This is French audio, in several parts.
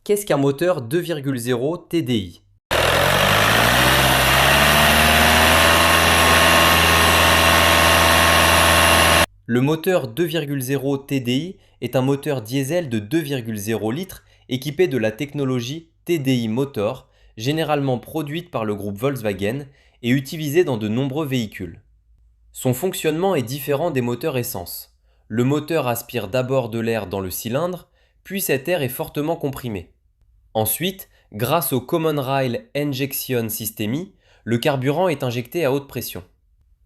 Qu'est-ce qu'un moteur 2,0 TDI? Le moteur 2,0 TDI est un moteur diesel de 2,0 litres équipé de la technologie TDI Motor, généralement produite par le groupe Volkswagen et utilisée dans de nombreux véhicules. Son fonctionnement est différent des moteurs essence. Le moteur aspire d'abord de l'air dans le cylindre, puis cet air est fortement comprimé. Ensuite, grâce au Common Rail Injection System, le carburant est injecté à haute pression.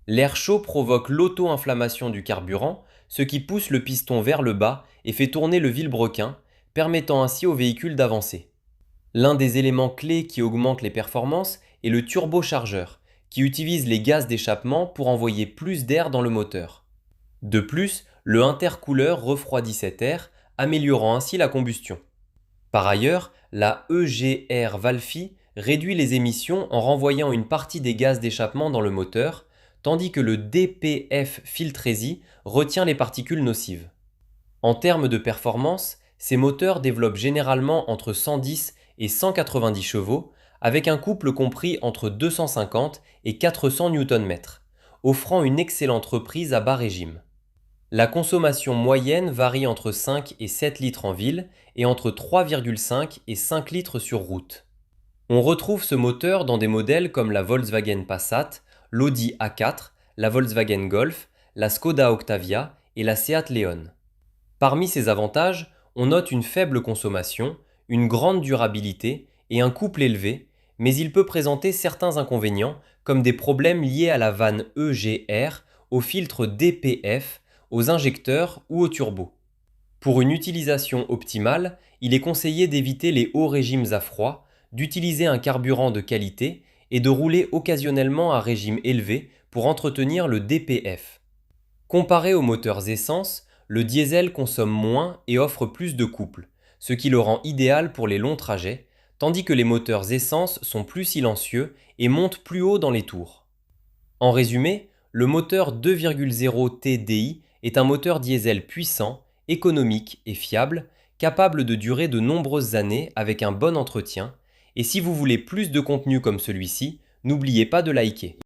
L'air chaud provoque l'auto-inflammation du carburant, ce qui pousse le piston vers le bas et fait tourner le vilebrequin, permettant ainsi au véhicule d'avancer. L'un des éléments clés qui augmente les performances est le turbochargeur, qui utilise les gaz d'échappement pour envoyer plus d'air dans le moteur. De plus, le intercooleur refroidit cet air, améliorant ainsi la combustion. Par ailleurs, la EGR Valfi réduit les émissions en renvoyant une partie des gaz d'échappement dans le moteur, tandis que le DPF Filtresi retient les particules nocives. En termes de performance, ces moteurs développent généralement entre 110 et 190 chevaux, avec un couple compris entre 250 et 400 Nm, offrant une excellente reprise à bas régime. La consommation moyenne varie entre 5 et 7 litres en ville et entre 3,5 et 5 litres sur route. On retrouve ce moteur dans des modèles comme la Volkswagen Passat, l'Audi A4, la Volkswagen Golf, la Skoda Octavia et la Seat Leon. Parmi ces avantages, on note une faible consommation, une grande durabilité et un couple élevé, mais il peut présenter certains inconvénients comme des problèmes liés à la vanne EGR, au filtre DPF, aux injecteurs ou au turbo. Pour une utilisation optimale, il est conseillé d'éviter les hauts régimes à froid, d'utiliser un carburant de qualité et de rouler occasionnellement à régime élevé pour entretenir le DPF. Comparé aux moteurs essence, le diesel consomme moins et offre plus de couple, ce qui le rend idéal pour les longs trajets, tandis que les moteurs essence sont plus silencieux et montent plus haut dans les tours. En résumé, le moteur 2,0 TDI est un moteur diesel puissant, économique et fiable, capable de durer de nombreuses années avec un bon entretien, et si vous voulez plus de contenu comme celui-ci, n'oubliez pas de liker.